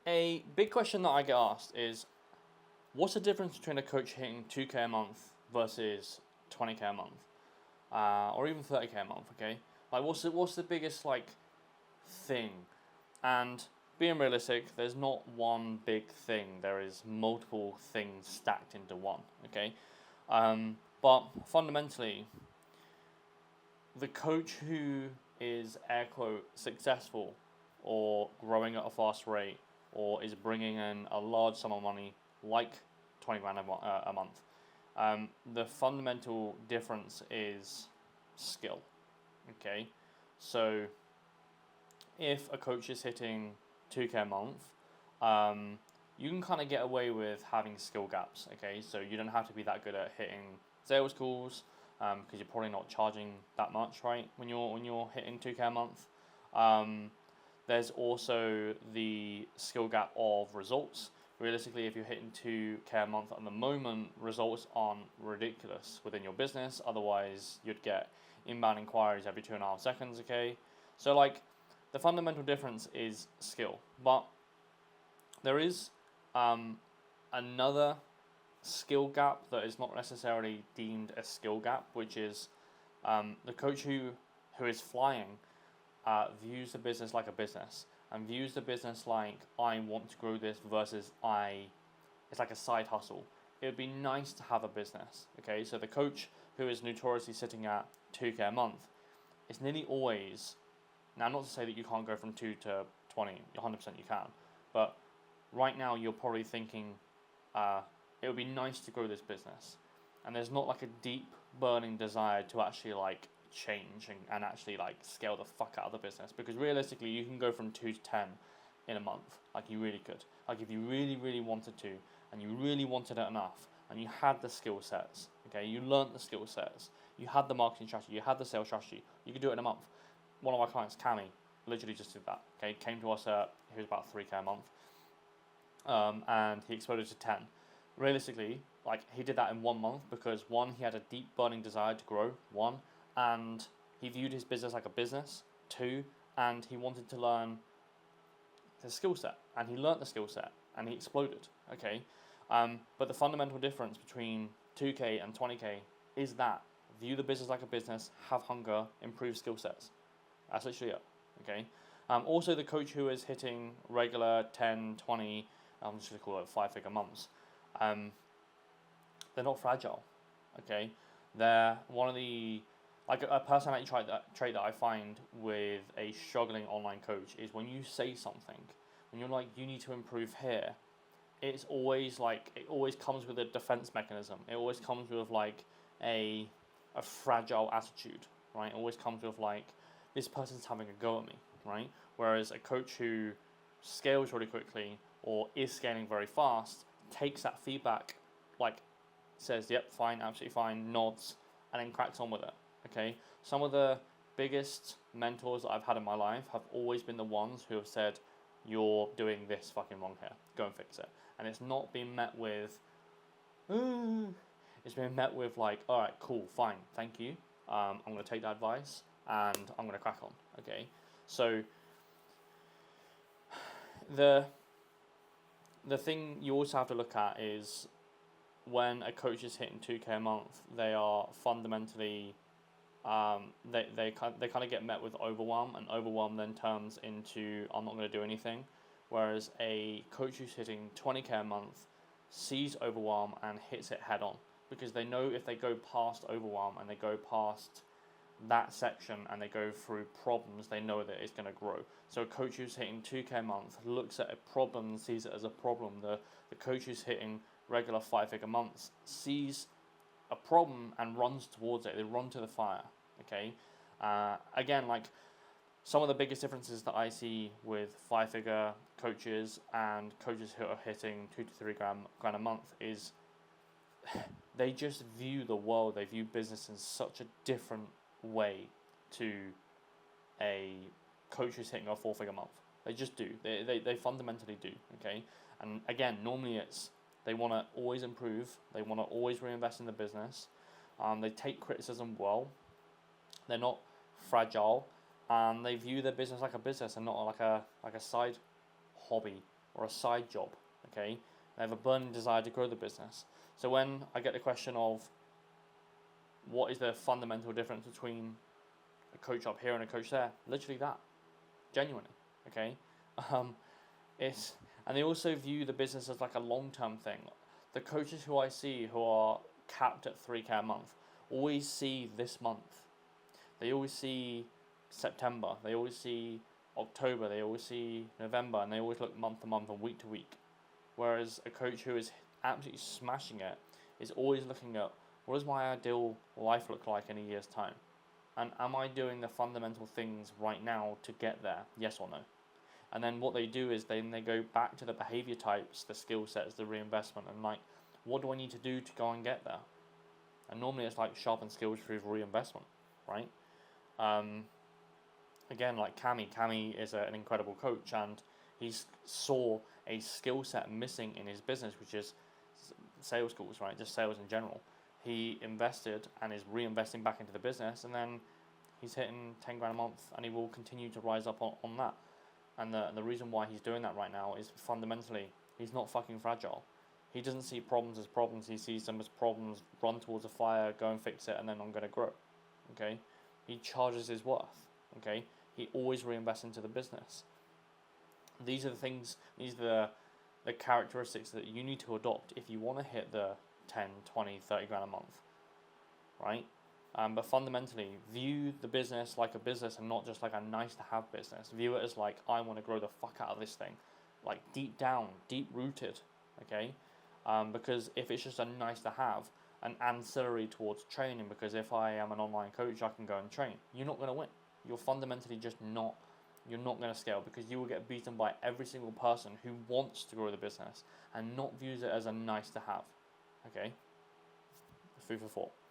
A big question that I get asked is, what's the difference between a coach hitting 2K a month versus 20K a month, or even 30K a month? Okay, like what's the biggest like thing? And being realistic, there's not one big thing. There is multiple things stacked into one. Okay, but fundamentally, the coach who is air quote successful, or growing at a fast rate, or is bringing in a large sum of money like 20 grand a month, the fundamental difference is skill. Okay, so if a coach is hitting 2K a month, you can kind of get away with having skill gaps. Okay, so you don't have to be that good at hitting sales calls, because you're probably not charging that much, right? When you're hitting 2K a month, there's also the skill gap of results. Realistically, if you're hitting 2K a month at the moment, results aren't ridiculous within your business. Otherwise, you'd get inbound inquiries every 2.5 seconds. Okay, so like the fundamental difference is skill, but there is another skill gap that is not necessarily deemed a skill gap, which is the coach who is flying views the business like a business, and views the business like, I want to grow this versus it's like a side hustle. It would be nice to have a business. Okay, so the coach who is notoriously sitting at 2K a month, it's nearly always, now not to say that you can't go from 2 to 20, 100% you can, but right now you're probably thinking, it would be nice to grow this business, and there's not like a deep burning desire to actually like change and actually like scale the fuck out of the business, because realistically you can go from 2 to 10 in a month, like you really could, like if you really wanted to, and you really wanted it enough, and you had the skill sets. Okay, you learnt the skill sets, you had the marketing strategy, you had the sales strategy, you could do it in a month. One of my clients, Cami, literally just did that. Okay, came to us he was about 3K a month, and he exploded to 10. Realistically, like he did that in 1 month because one, he had a deep burning desire to grow. One, and he viewed his business like a business. Two, and he wanted to learn the skill set, and he learnt the skill set, and he exploded. Okay, but the fundamental difference between 2K and 20K is that view the business like a business, have hunger, improve skill sets. That's literally it. Okay. Also, the coach who is hitting regular 10, 20, I'm just going to call it 5-figure months, they're not fragile. Okay. They're one of the, like a personality trait that I find with a struggling online coach is when you say something, when you're like, you need to improve here, it's always like, it always comes with a defense mechanism. It always comes with like a fragile attitude, right? It always comes with like, this person's having a go at me, right? Whereas a coach who scales really quickly or is scaling very fast takes that feedback, like says, yep, fine, absolutely fine, nods, and then cracks on with it. Okay, some of the biggest mentors that I've had in my life have always been the ones who have said, you're doing this fucking wrong here, go and fix it. And it's not been met with, "Ooh." It's been met with like, all right, cool, fine, thank you. I'm going to take that advice and I'm going to crack on. Okay, so the the thing you also have to look at is when a coach is hitting 2K a month, they are fundamentally they kind of get met with overwhelm, and overwhelm then turns into, I'm not going to do anything. Whereas a coach who's hitting 20K a month sees overwhelm and hits it head on, because they know if they go past overwhelm and they go past that section and they go through problems, they know that it's going to grow. So a coach who's hitting 2K a month looks at a problem and sees it as a problem. The coach who's hitting regular 5-figure months sees a problem and runs towards it. They run to the fire. Okay, again, like some of the biggest differences that I see with 5-figure coaches and coaches who are hitting 2 to 3 grand a month is they just view the world, they view business in such a different way to a coach who's hitting a 4-figure month. They just do. They fundamentally do. Okay, and again, normally it's they want to always improve. They want to always reinvest in the business. They take criticism well. They're not fragile, and they view their business like a business and not like a side hobby. or a side job. Okay, they have a burning desire to grow the business. So when I get the question of what is the fundamental difference between a coach up here and a coach there, literally that, genuinely. Okay, um, it's and they also view the business as like a long-term thing. The coaches who I see who are capped at 3K a month always see this month. They always see September. They always see October. They always see November, and they always look month to month and week to week. Whereas a coach who is absolutely smashing it is always looking at, what does my ideal life look like in a year's time? And am I doing the fundamental things right now to get there? Yes or no? And then what they do is they go back to the behavior types, the skill sets, the reinvestment, and like, what do I need to do to go and get there? And normally it's like sharpen skills through reinvestment, right? Again, like Cami is an incredible coach, and he saw a skill set missing in his business, which is sales calls, right? Just sales in general. He invested and is reinvesting back into the business, and then he's hitting 10 grand a month, and he will continue to rise up on that. And the reason why he's doing that right now is fundamentally, he's not fucking fragile. He doesn't see problems as problems, he sees them as problems, run towards a fire, go and fix it, and then I'm going to grow. Okay? He charges his worth. Okay? He always reinvests into the business. These are the things, these are the characteristics that you need to adopt if you want to hit the 10, 20, 30 grand a month. Right? But fundamentally, view the business like a business and not just like a nice to have business. View it as like, I want to grow the fuck out of this thing. Like deep down, deep rooted. Okay? Because if it's just a nice to have, an ancillary towards training, because if I am an online coach, I can go and train, you're not going to win. You're fundamentally just not, you're not going to scale, because you will get beaten by every single person who wants to grow the business and not views it as a nice to have. Okay? Food for thought.